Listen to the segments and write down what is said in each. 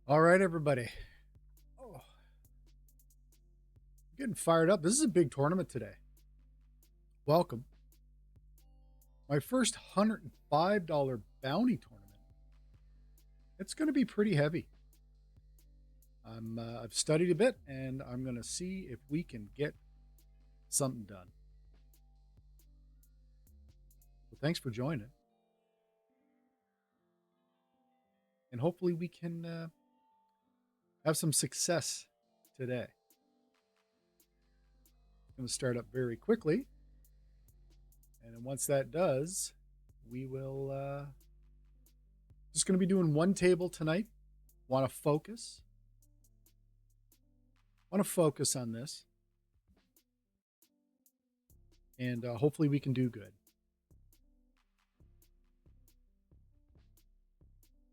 All right, everybody. Oh, getting fired up. This is a big tournament today. Welcome. My first $105 bounty tournament. It's going to be pretty heavy. I've studied a bit, and I'm going to see if we can get something done. So thanks for joining, and hopefully we can have some success today. I'm going to start up very quickly, and then once that does, we will just going to be doing one table tonight. Want to focus? Want to focus on this, and hopefully we can do good.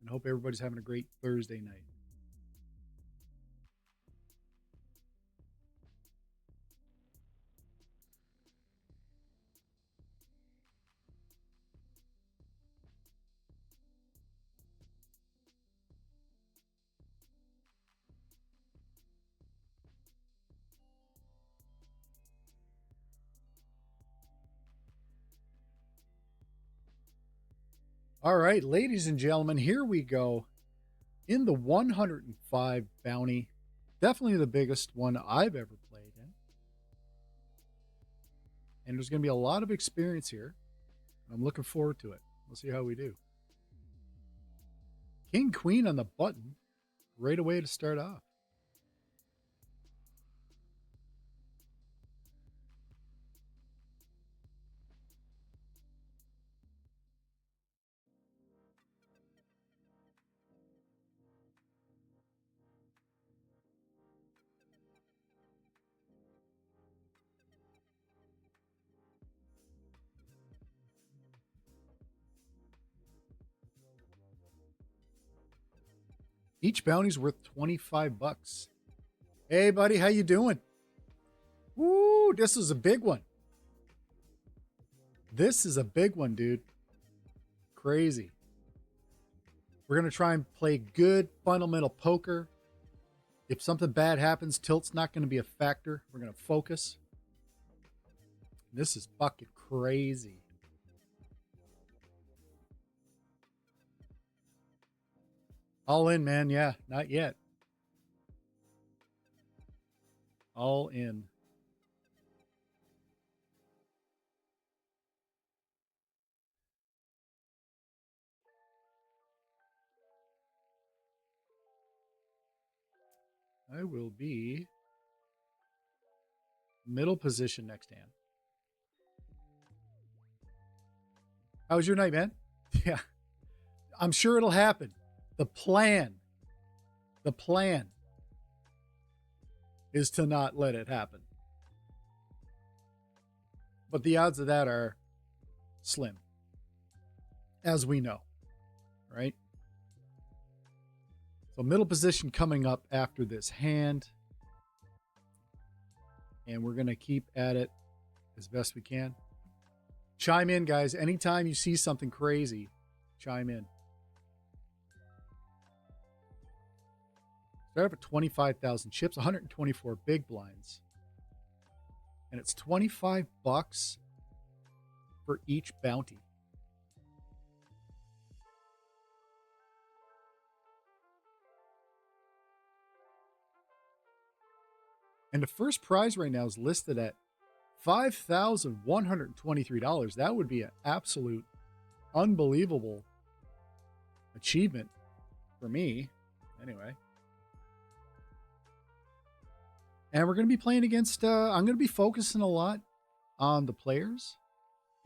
And hope everybody's having a great Thursday night. All right, ladies and gentlemen, here we go. In the 105 bounty, definitely the biggest one I've ever played in. And there's going to be a lot of experience here. I'm looking forward to it. We'll see how we do. King Queen on the button, right away to start off. Each bounty's worth 25 bucks. Hey, buddy, how you doing? Woo, this is a big one. This is a big one, dude. Crazy. We're going to try and play good fundamental poker. If something bad happens, tilt's not going to be a factor. We're going to focus. This is fucking crazy. All in, man. Yeah, not yet. All in. I will be middle position next hand. How was your night, man? Yeah. I'm sure it'll happen. The plan is to not let it happen. But the odds of that are slim, as we know, right? So middle position coming up after this hand. And we're going to keep at it as best we can. Chime in, guys. Anytime you see something crazy, chime in. Start up at 25,000 chips, 124 big blinds. And it's 25 bucks for each bounty. And the first prize right now is listed at $5,123. That would be an absolute unbelievable achievement for me, anyway. And we're going to be playing against, I'm going to be focusing a lot on the players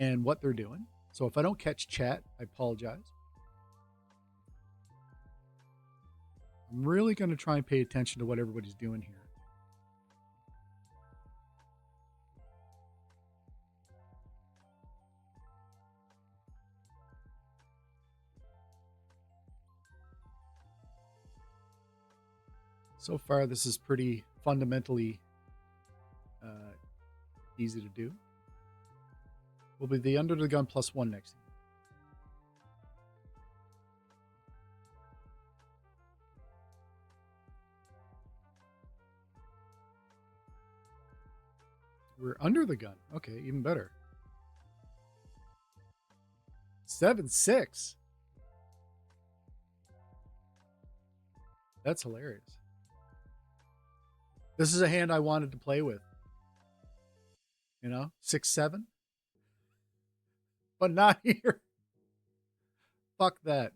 and what they're doing. So if I don't catch chat, I apologize. I'm really going to try and pay attention to what everybody's doing here. So far, this is pretty fundamentally easy to do. Will be the under the gun +1 next. We're under the gun. Okay, even better. 7-6. That's hilarious. This is a hand I wanted to play with. 6-7. But not here. Fuck that.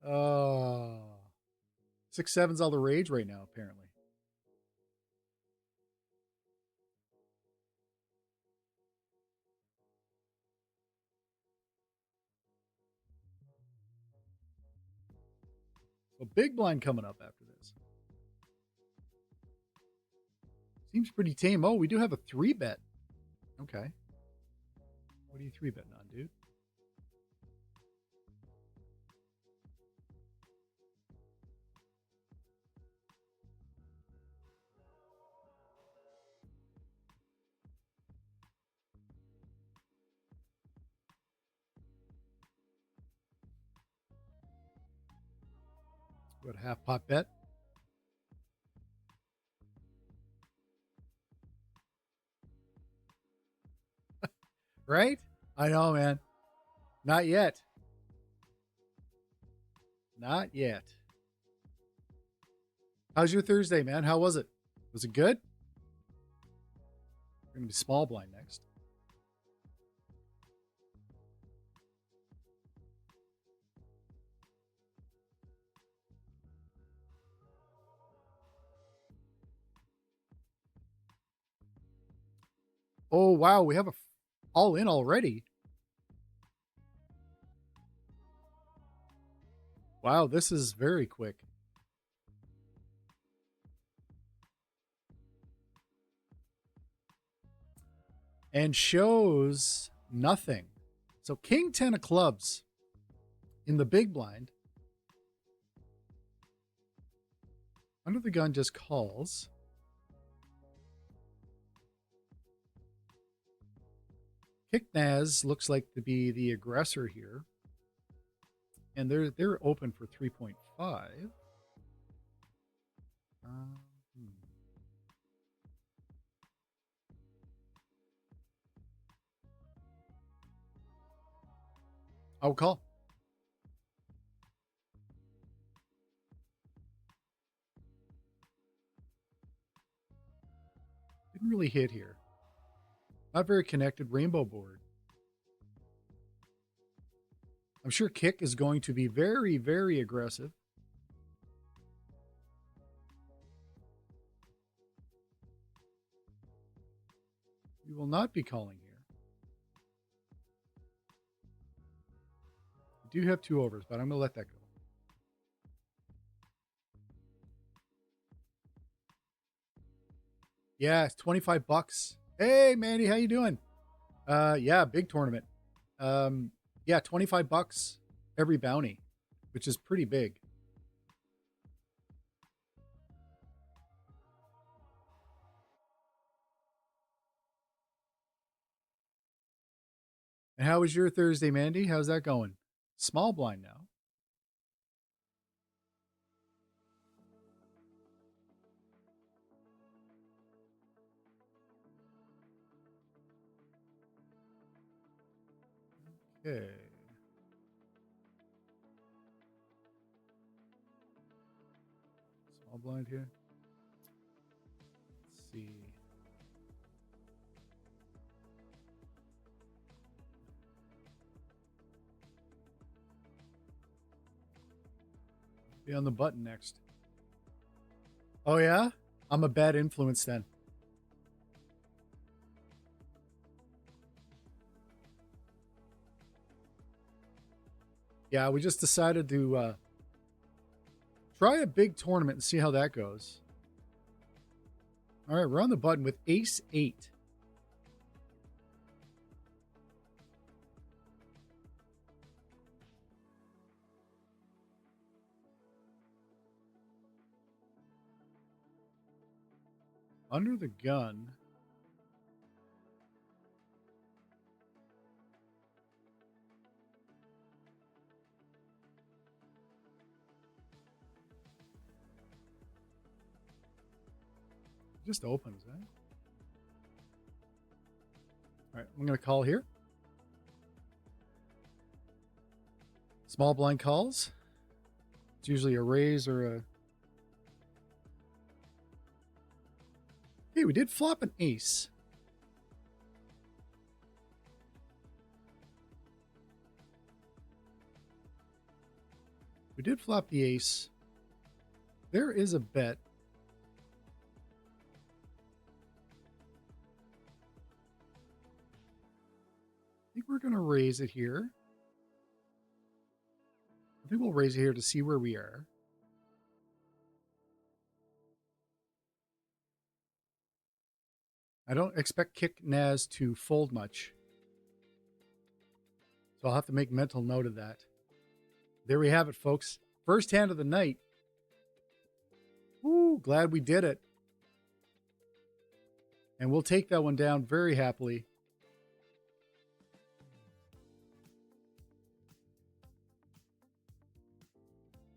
6-7's all the rage right now, apparently. So big blind coming up after this. Seems pretty tame. Oh, we do have a 3-bet. Okay. What are you 3-betting on, dude? What, half pot bet? Right? I know, man. Not yet. Not yet. How's your Thursday, man? How was it? Was it good? We're going to be small blind next. Oh, wow. We have a all in already. Wow, this is very quick. And shows nothing. So King 10 of clubs in the big blind. Under the gun just calls. Kicknaz looks like to be the aggressor here. And they're open for 3.5. I'll call. Didn't really hit here. Not very connected. Rainbow board. I'm sure Kick is going to be very, very aggressive. We will not be calling here. I do have 2 overs, but I'm going to let that go. Yeah, it's $25. Hey, Mandy, how you doing? Yeah, big tournament. Yeah, $25 every bounty, which is pretty big. And how was your Thursday, Mandy? How's that going? Small blind now. Okay. Small blind here. Let's see. Be on the button next. Oh, yeah? I'm a bad influence then. Yeah, we just decided to try a big tournament and see how that goes. All right, we're on the button with Ace 8. Under the gun. Just opens, eh? All right, I'm going to call here. Small blind calls. It's usually a raise or a... Hey, we did flop an ace. We did flop the ace. There is a bet. I think we're going to raise it here. I think we'll raise it here to see where we are. I don't expect Kick Naz to fold much. So I'll have to make mental note of that. There we have it, folks. First hand of the night. Woo, glad we did it. And we'll take that one down very happily.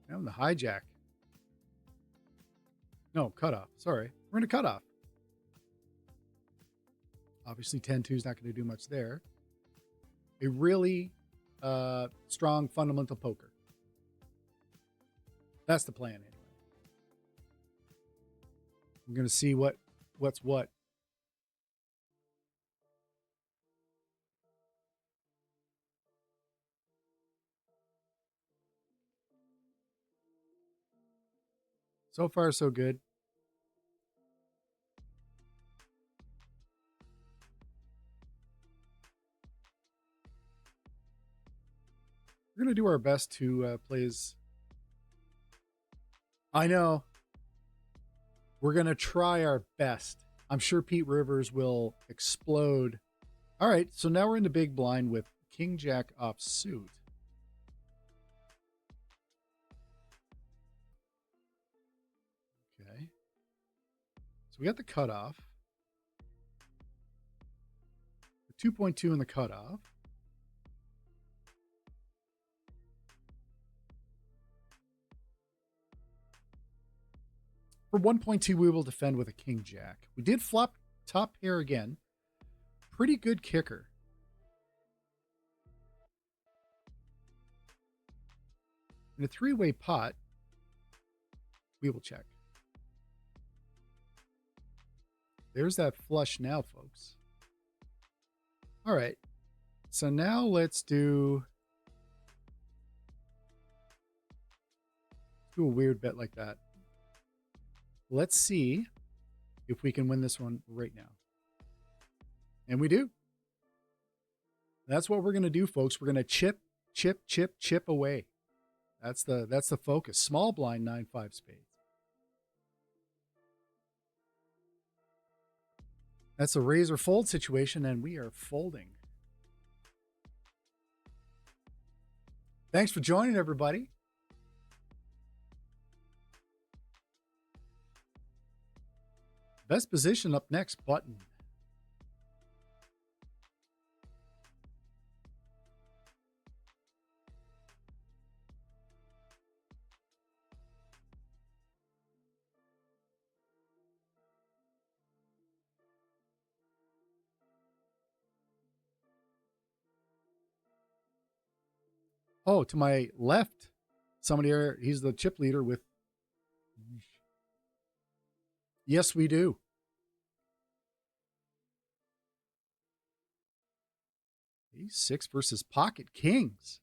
And the hijack. No, cutoff. Sorry. We're going to cutoff. Obviously, 10-2 is not going to do much there. A really strong fundamental poker. That's the plan, anyway. I'm going to see what's what. So far, so good. We're going to do our best to play as... I know. We're going to try our best. I'm sure Pete Rivers will explode. All right, so now we're in the big blind with King Jack off suit. Okay. So we got the cutoff. The 2.2 in the cutoff. For 1.2, we will defend with a King Jack. We did flop top pair again. Pretty good kicker. In a three-way pot, we will check. There's that flush now, folks. All right. So now let's do a weird bet like that. Let's see if we can win this one right now. And we do. That's what we're going to do, folks. We're going to chip, chip, chip, chip away. That's the focus. Small blind, 9-5 spades. That's a raise or fold situation, and we are folding. Thanks for joining, everybody. Best position up next, button. Oh, to my left, somebody here, he's the chip leader with... Yes, we do. Ace-6 versus pocket kings.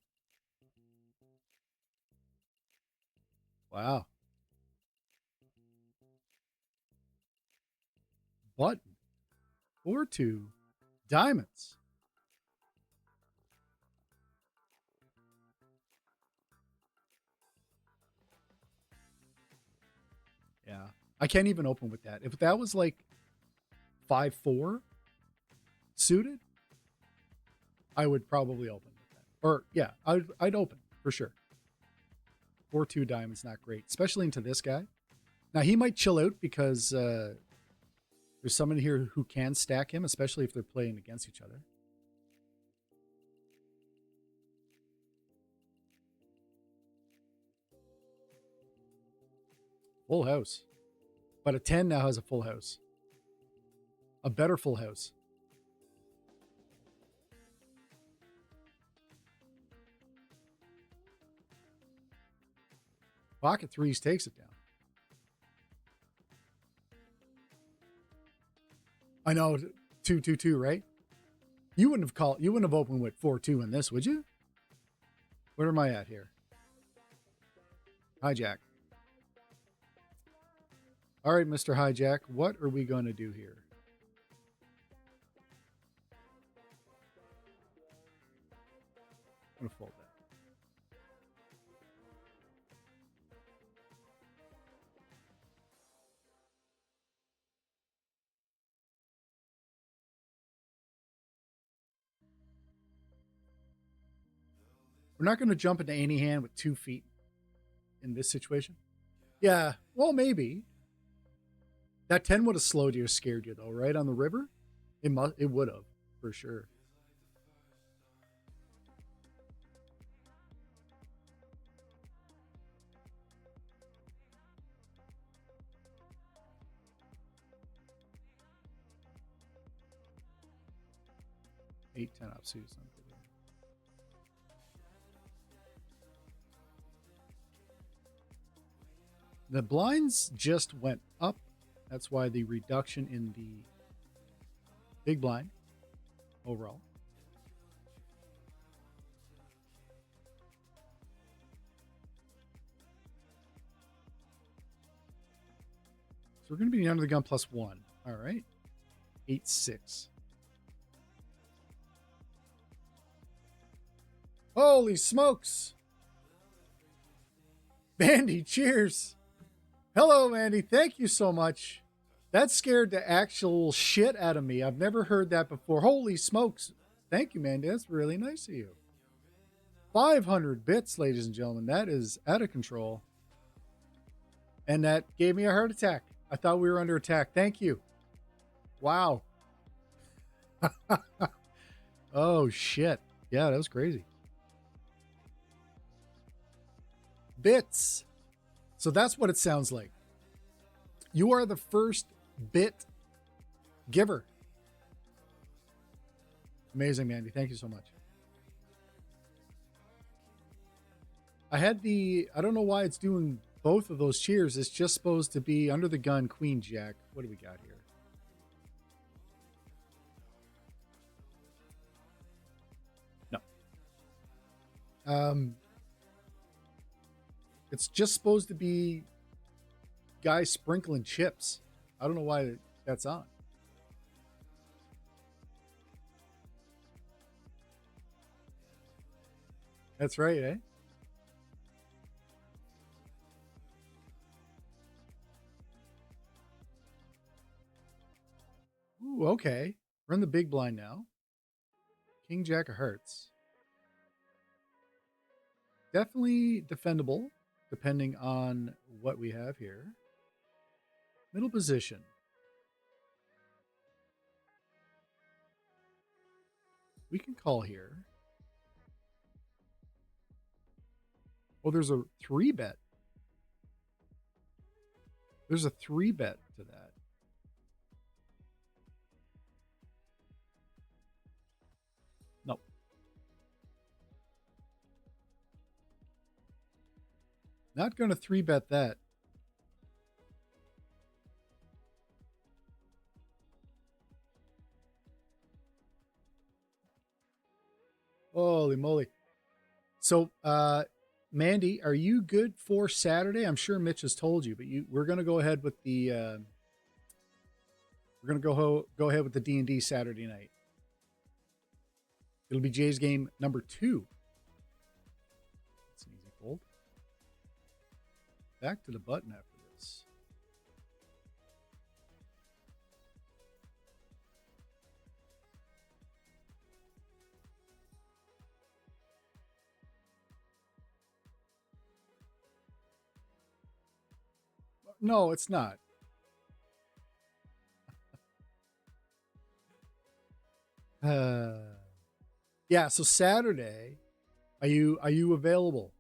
Wow. Button. 4-2. Diamonds. Yeah. I can't even open with that. If that was like 5-4 suited, I would probably open with that. Or yeah, I'd open for sure. 4-2 diamonds, not great, especially into this guy. Now he might chill out because there's someone here who can stack him, especially if they're playing against each other. Full house. But a 10 now has a full house. A better full house. Pocket threes takes it down. I know 2-2-2, right? You wouldn't have opened with 4-2 in this, would you? Where am I at here? Hijack. All right, Mr. Hijack, what are we going to do here? I'm going to fold that. We're not going to jump into any hand with 2 feet in this situation. Yeah, well, maybe. That 10 would have slowed you or scared you, though, right? On the river? It would have, for sure. Eight, 10 offsuit. The blinds just went up. That's why the reduction in the big blind overall. So we're going to be under the gun +1. All right. 8-6. Holy smokes. Mandy, cheers. Hello, Mandy. Thank you so much. That scared the actual shit out of me. I've never heard that before. Holy smokes. Thank you, Mandy. That's really nice of you. 500 bits, ladies and gentlemen. That is out of control. And that gave me a heart attack. I thought we were under attack. Thank you. Wow. Oh, shit. Yeah, that was crazy. Bits. So that's what it sounds like. You are the first bit giver. Amazing, Mandy. Thank you so much. I don't know why it's doing both of those cheers. It's just supposed to be under the gun, Queen Jack. What do we got here? No. It's just supposed to be guys sprinkling chips. I don't know why that's on. That's right, eh? Ooh, okay. We're in the big blind now. King Jack of Hearts. Definitely defendable, depending on what we have here. Middle position. We can call here. Oh, there's a 3-bet. There's a 3-bet to that. No. Not going to 3-bet that. Holy moly. So, Mandy, are you good for Saturday? I'm sure Mitch has told you, but we're going to go ahead with the we're going to go ahead with the D&D Saturday night. It'll be Jay's game number 2. That's an easy fold. Back to the button after this. No, it's not. Yeah, so Saturday, are you available?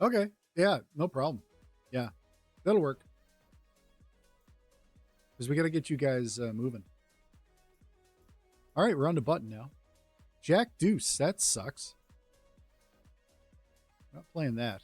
Okay. Yeah, no problem. Yeah, that'll work. Because we got to get you guys moving. All right, we're on the button now. Jack Deuce. That sucks. Not playing that.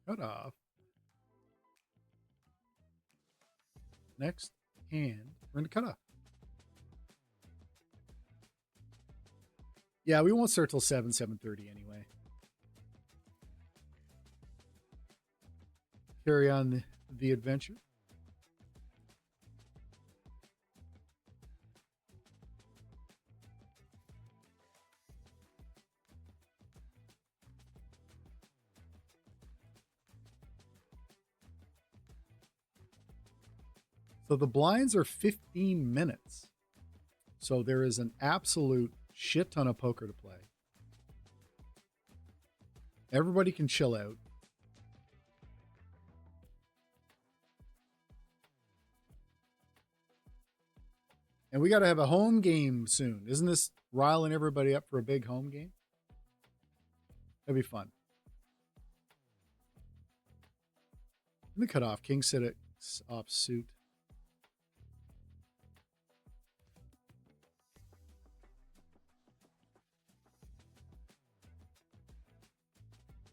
Cut off. Next hand. We're going to cut off. Yeah, we won't start till 7:30 anyway. Carry on the adventure. So the blinds are 15 minutes. So there is an absolute shit ton of poker to play. Everybody can chill out. And we got to have a home game soon. Isn't this riling everybody up for a big home game? That'd be fun. Let me cut off. King 6 off suit.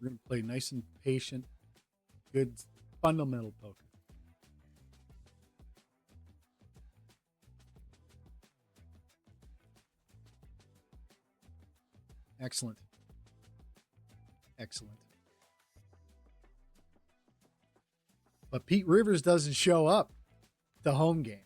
We're going to play nice and patient, good fundamental poker. Excellent. Excellent. But Pete Rivers doesn't show up to home games.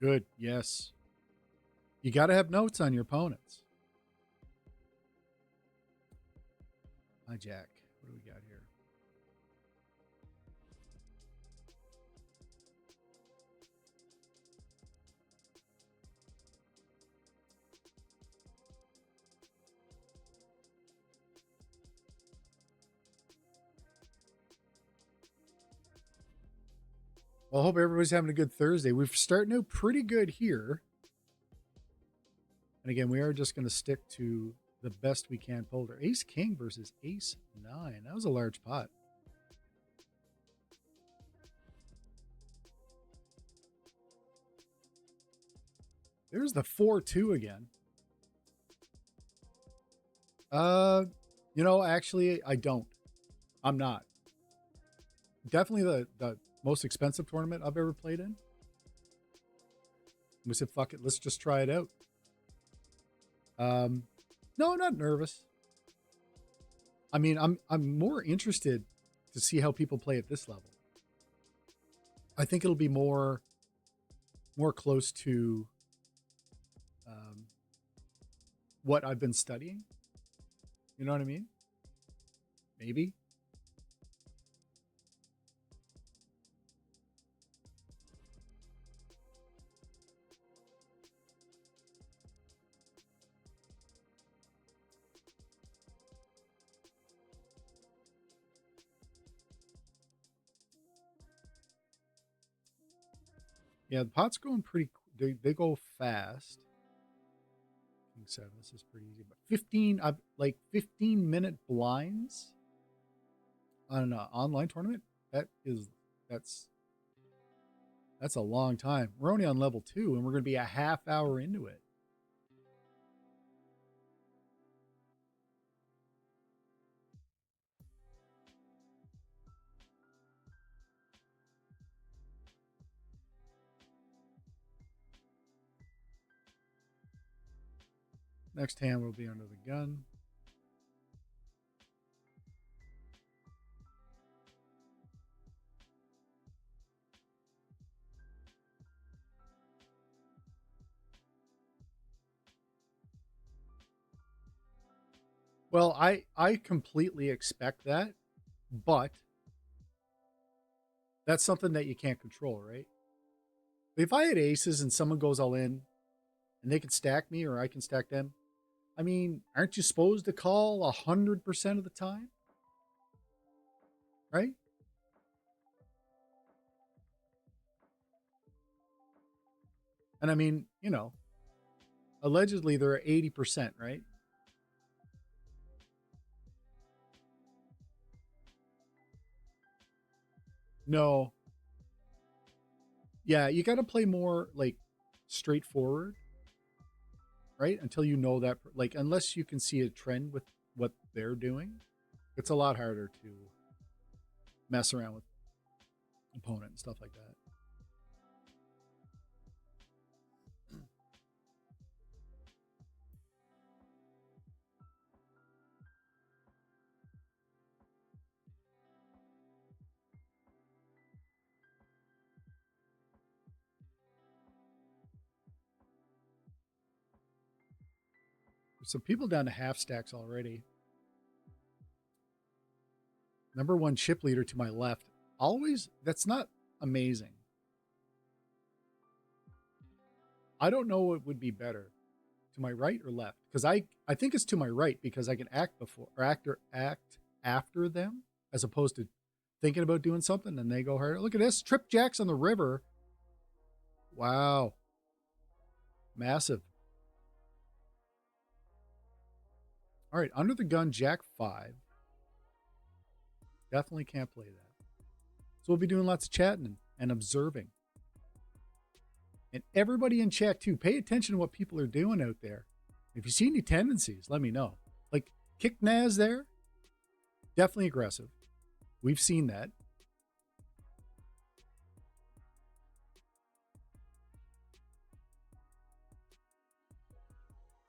Good. Yes. You got to have notes on your opponents. Hi, Jack. What do we got here? Well, I hope everybody's having a good Thursday. We're starting out pretty good here. And again, we are just going to stick to the best we can folder. Ace King versus Ace 9. That was a large pot. There's the 4-2 again. Actually, I don't. I'm not. Definitely the most expensive tournament I've ever played in. We said, fuck it, let's just try it out. No, I'm not nervous. I mean, I'm more interested to see how people play at this level. I think it'll be more close to what I've been studying. You know what I mean? Maybe. Yeah, the pot's going pretty. They go fast. King 7. This is pretty easy. But 15, 15-minute blinds on an online tournament. That's a long time. We're only on level 2, and we're going to be a half hour into it. Next hand will be under the gun. Well, I completely expect that, but that's something that you can't control, right? If I had aces and someone goes all in and they can stack me or I can stack them, I mean, aren't you supposed to call 100% of the time? Right? And I mean, you know, allegedly they're 80%, right? No. Yeah, you got to play more like straightforward, right? Until you know that, like, unless you can see a trend with what they're doing, it's a lot harder to mess around with opponent and stuff like that. There's some people down to half stacks already. Number one chip leader to my left. Always, that's not amazing. I don't know what would be better, to my right or left, because I think it's to my right because I can act before or act after them as opposed to thinking about doing something and they go hard. Look at this, trip jacks on the river. Wow, massive. All right, under the gun, Jack 5. Definitely can't play that. So we'll be doing lots of chatting and observing. And everybody in chat too, pay attention to what people are doing out there. If you see any tendencies, let me know. Like kick Naz there, definitely aggressive. We've seen that.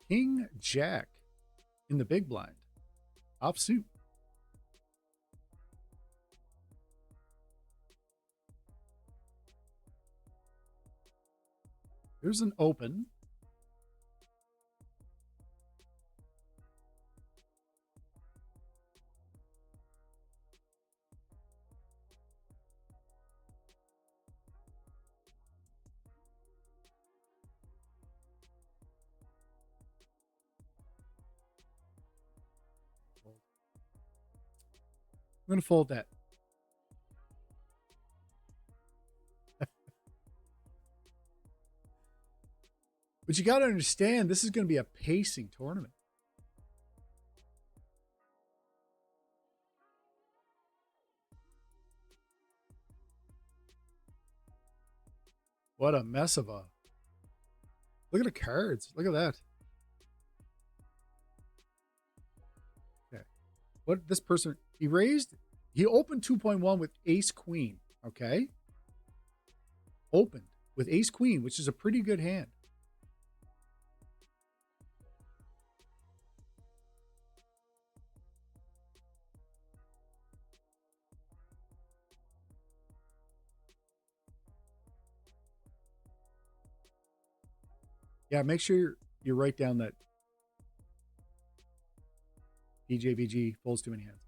King Jack in the big blind. Offsuit. There's an open. I'm going to fold that. But you got to understand, this is going to be a pacing tournament. What a mess of a... Look at the cards. Look at that. Okay. What this person... He raised... He opened 2.1 with ace queen. Okay. Opened with ace queen, which is a pretty good hand. Yeah, make sure you write down that DJVG folds too many hands.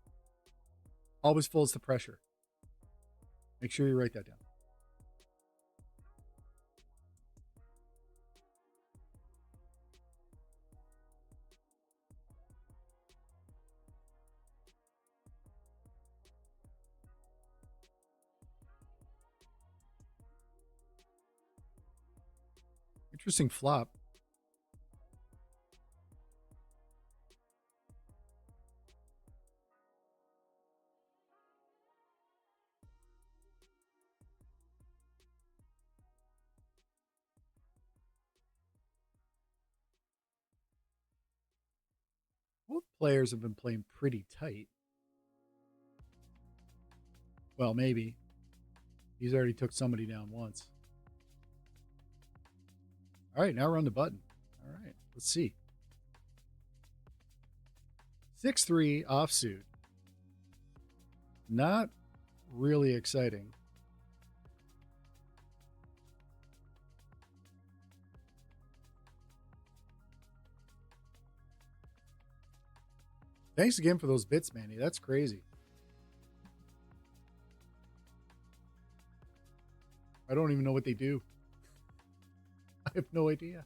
Always folds the pressure. Make sure you write that down. Interesting flop. Both players have been playing pretty tight. Well, maybe. He's already took somebody down once. All right, now we're on the button. All right, let's see. 6-3 offsuit. Not really exciting. Thanks again for those bits, Manny. That's crazy. I don't even know what they do. I have no idea.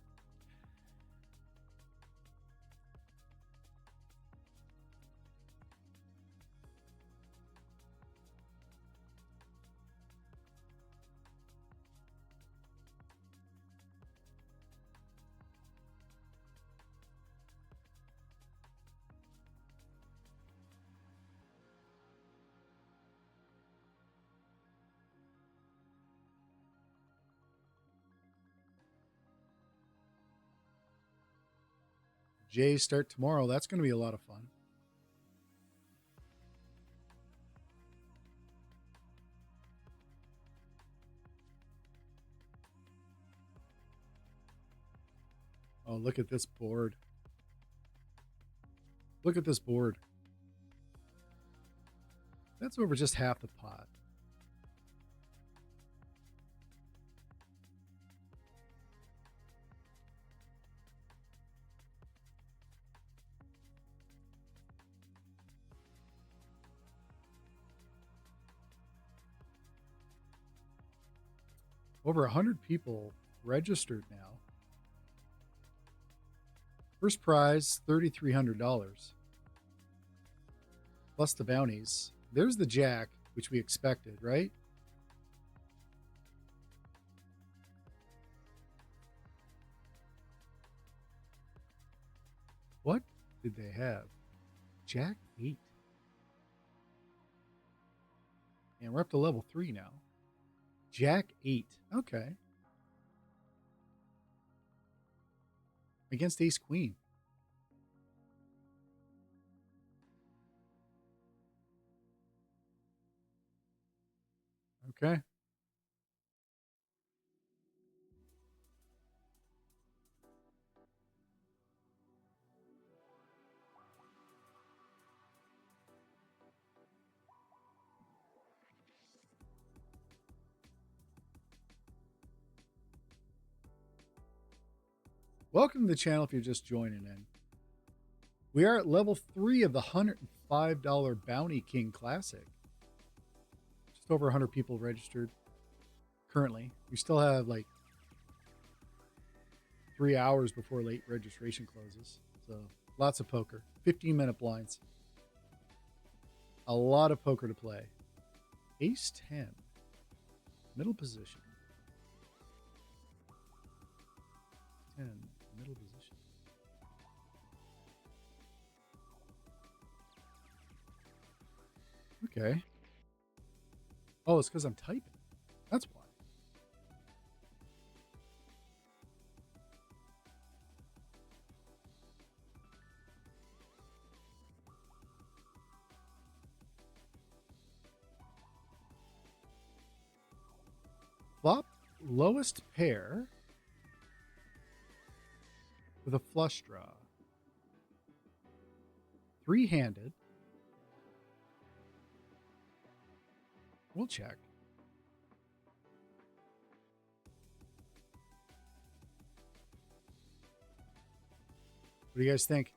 Jays start tomorrow. That's going to be a lot of fun. Oh, look at this board. Look at this board. That's over just half the pot. Over 100 people registered now. First prize, $3,300. Plus the bounties. There's the jack, which we expected, right? What did they have? Jack 8. And we're up to level 3 now. Jack 8. Okay. Against Ace Queen. Okay. Welcome to the channel if you're just joining in. We are at level 3 of the $105 Bounty King Classic. Just over 100 people registered currently. We still have like 3 hours before late registration closes. So lots of poker. 15-minute blinds. A lot of poker to play. Ace 10. Middle position. 10. Middle position. Okay. Oh, it's because I'm typing. That's why. Flop lowest pair with a flush draw. 3-handed. We'll check. What do you guys think?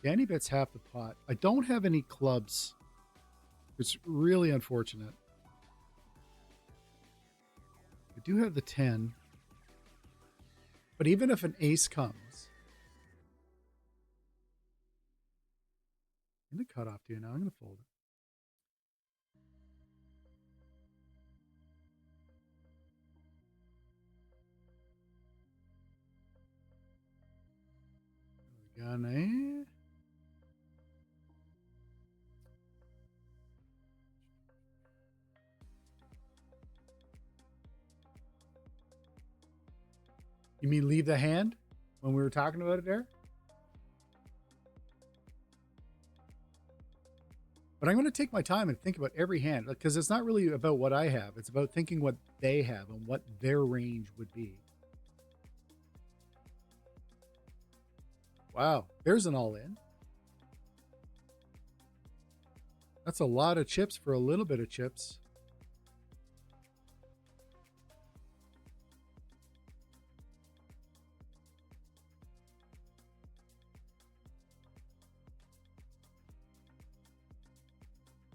Danny bets half the pot. I don't have any clubs. It's really unfortunate. I do have the 10. But even if an ace comes in the cutoff, too, now I'm going to fold it. Gun, You mean leave the hand when we were talking about it there? But I'm going to take my time and think about every hand because it's not really about what I have. It's about thinking what they have and what their range would be. Wow, there's an all-in. That's a lot of chips for a little bit of chips.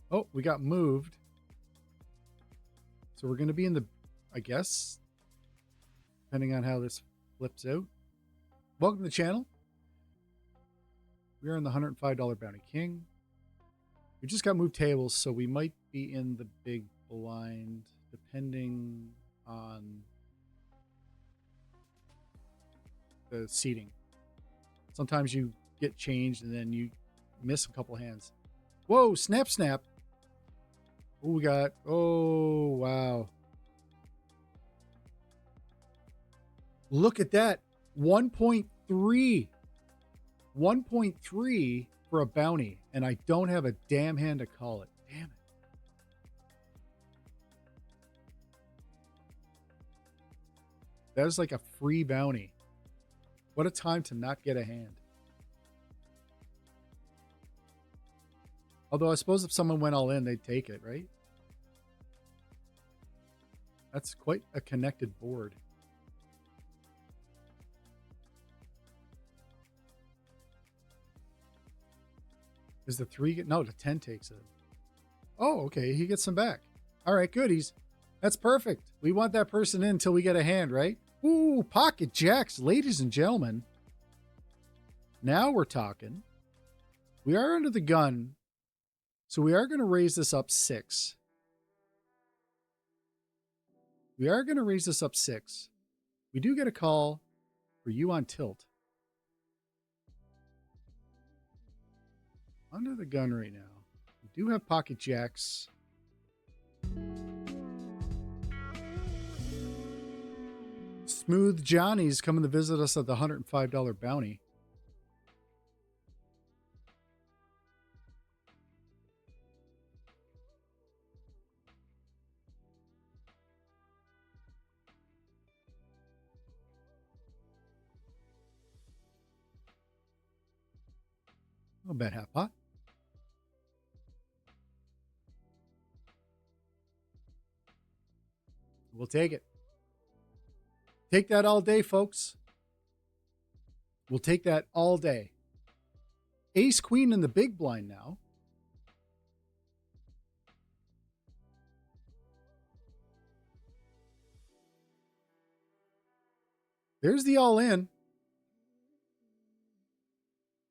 Oh, we got moved. So we're going to be in the, I guess, depending on how this flips out. Welcome to the channel. We're in the $105 Bounty King. We just got moved tables, so we might be in the big blind, depending on the seating. Sometimes you get changed and then you miss a couple hands. Whoa, snap, snap. Oh, we got, oh, wow. Look at that. 1.3. 1.3 for a bounty, and I don't have a damn hand to call it. Damn it. That is like a free bounty. What a time to not get a hand. Although I suppose if someone went all in, they'd take it, right? That's quite a connected board. Is the 3 no, the 10 takes it. Oh, okay, he gets some back. All right, good. That's perfect. We want that person in until we get a hand, right? Ooh, pocket jacks, ladies and gentlemen. Now we're talking. We are under the gun, so we are going to raise this up 6. We are going to raise this up 6. We do get a call for you on tilt. Under the gun right now. We do have pocket jacks. Smooth Johnny's coming to visit us at the $105 bounty. I'll bet half pot. We'll take it. Take that all day, folks. We'll take that all day. Ace queen in the big blind now. There's the all in.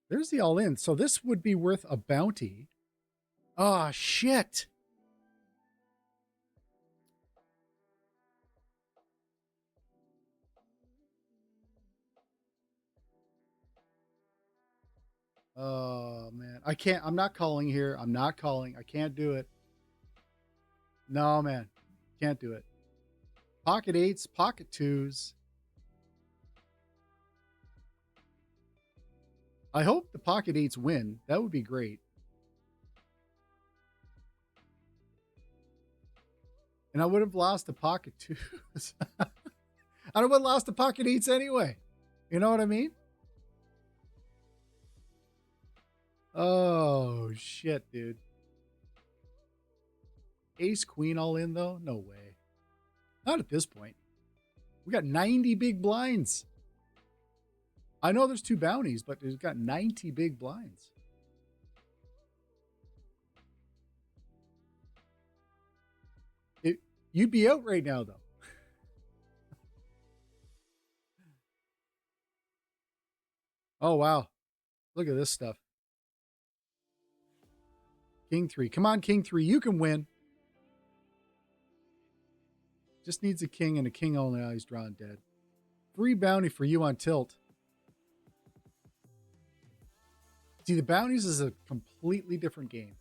There's the all in. So this would be worth a bounty. Ah, shit. Oh, man. I can't. I'm not calling here. I'm not calling. I can't do it. No, man. Can't do it. Pocket 8s, pocket 2s. I hope the pocket 8s win. That would be great. And I would have lost the pocket 2s. I would have lost the pocket 8s anyway. You know what I mean? Oh, shit, dude. Ace queen all in, though? No way. Not at this point. We got 90 big blinds. I know there's 2 bounties, but there's got 90 big blinds. You'd be out right now, though. Oh, wow. Look at this stuff. King 3. Come on, King 3. You can win. Just needs a king and a king only. Oh, he's drawn dead. Free bounty for you on tilt. See, the bounties is a completely different game.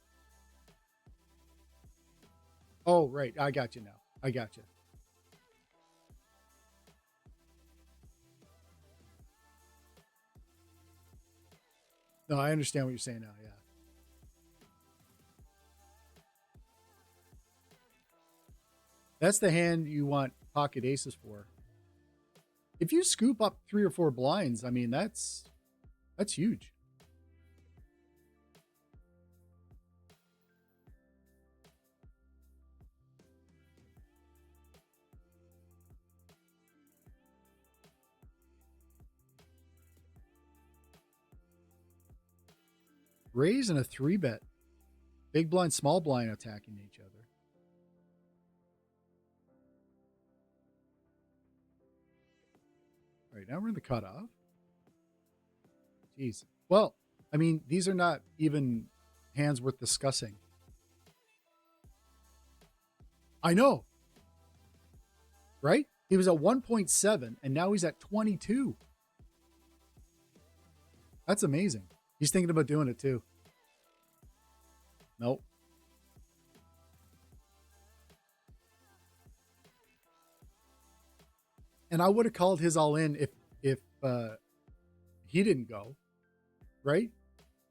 Oh, right. I got you now. I got you. No, I understand what you're saying now. Yeah. That's the hand you want pocket aces for. If you scoop up 3 or 4 blinds, I mean, that's That's huge. Raise and a 3-bet. Big blind, small blind attacking each other. All right, now we're in the cutoff. Jeez. Well, I mean, these are not even hands worth discussing. I know. Right? He was at 1.7 and now he's at 22. That's amazing. He's thinking about doing it too. Nope. And I would have called his all in if he didn't go, right?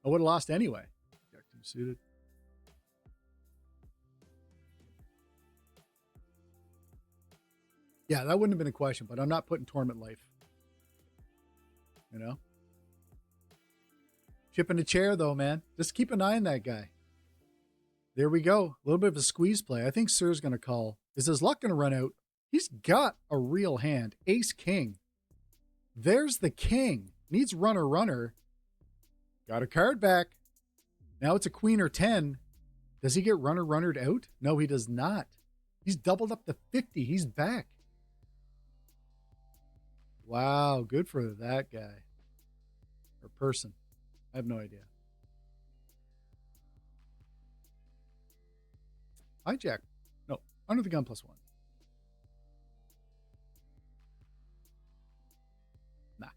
I would have lost anyway. Jack 2 suited. Yeah, that wouldn't have been a question, but I'm not putting Torment Life. You know? Chipping a chair, though, man. Just keep an eye on that guy. There we go. A little bit of a squeeze play. I think Sir's going to call. Is his luck going to run out? He's got a real hand. Ace King. There's the king. Needs runner, runner. Got a card back. Now it's a queen or 10. Does he get runner, runnered out? No, he does not. He's doubled up to 50. He's back. Wow, good for that guy. Or person. I have no idea. Hijack. No, under the gun +1. Nah.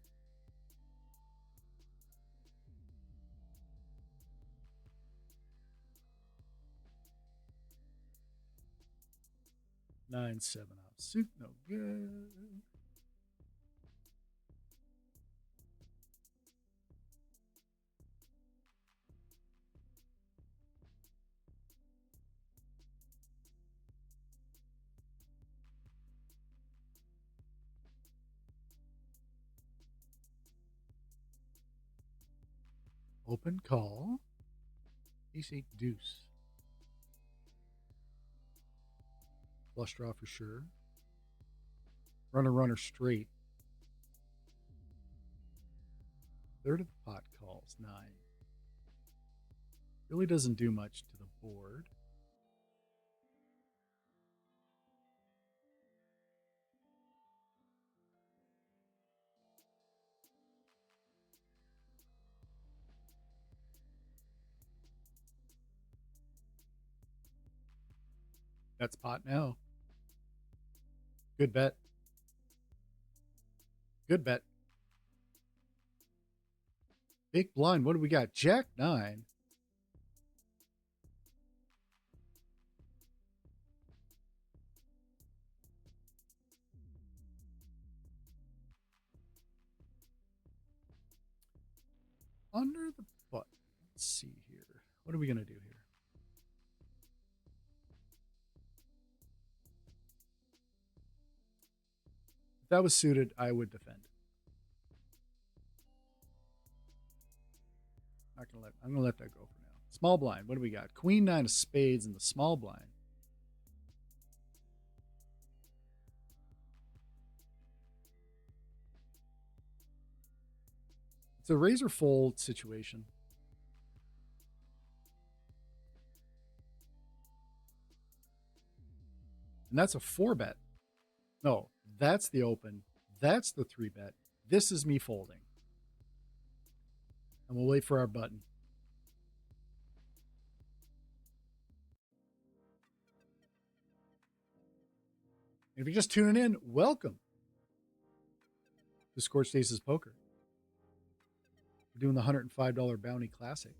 Nine, 7 offsuit. No good. Open call. Ace-8 deuce. Flush draw for sure. Runner, runner straight. Third of the pot calls. 9. Really doesn't do much to the board. That's pot now. Good bet. Good bet. Big blind. What do we got? Jack 9. Under the button. Let's see here. What are we going to do here? If that was suited, I would defend. I'm gonna let that go for now. Small blind. What do we got? Queen 9 of spades in the small blind. It's a razor fold situation. And that's a 4-bet. No, that's the open. That's the 3-bet. This is me folding. And we'll wait for our button. If you're just tuning in, welcome to Scorched Aces Poker. We're doing the $105 Bounty Classic.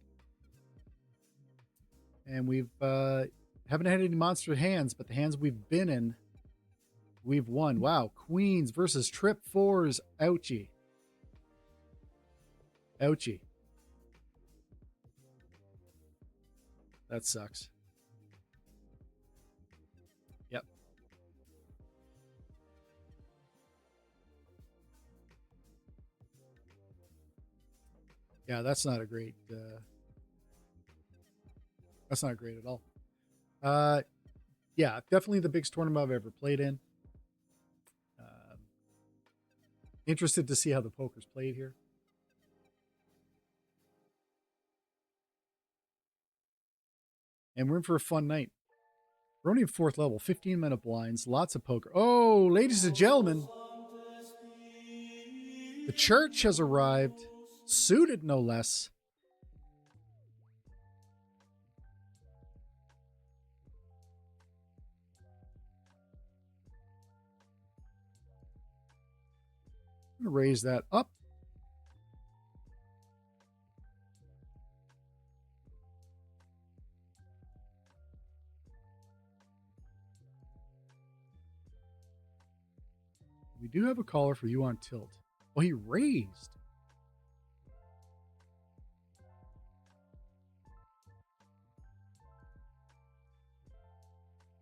And we've haven't had any monster hands, but the hands we've been in, we've won. Wow. Queens versus trip 4s. Ouchie. Ouchie. That sucks. Yep. Yeah, that's not a great. That's not great at all. Yeah, definitely the biggest tournament I've ever played in. Interested to see how the poker's played here. And we're in for a fun night. We're only at 4th level, 15-minute blinds, lots of poker. Oh, ladies and gentlemen, the church has arrived, suited no less. I'm going to raise that up. We do have a caller for you on tilt. Oh, he raised.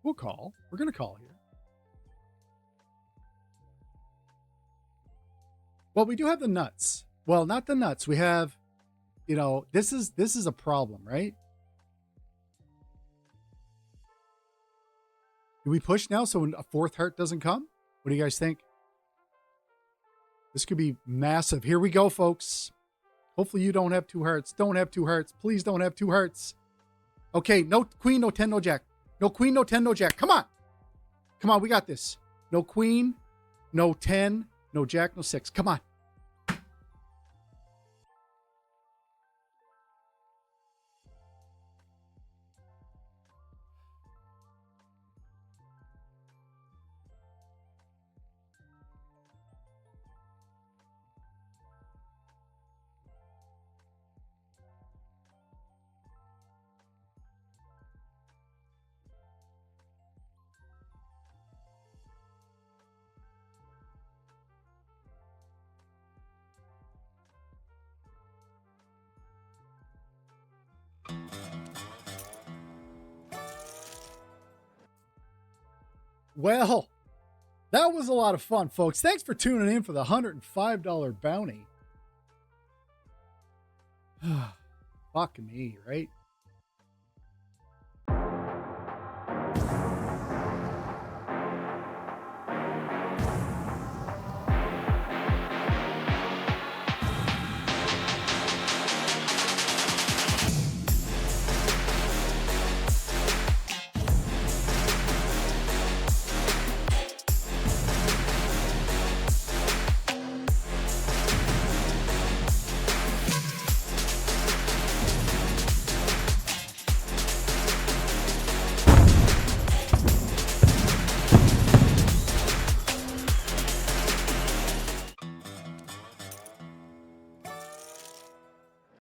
We'll call. We're going to call here. Well, we do have the nuts. Well, not the nuts. We have, you know, this is a problem, right? Do we push now so a 4th heart doesn't come? What do you guys think? This could be massive. Here we go, folks. Hopefully you don't have 2 hearts. Don't have 2 hearts. Please don't have 2 hearts. Okay, no queen, no 10, no jack. No queen, no 10, no jack. Come on. Come on, we got this. No queen, no 10, no jack, no 6. Come on. Well, that was a lot of fun, folks. Thanks for tuning in for the $105 bounty. Fuck me, right?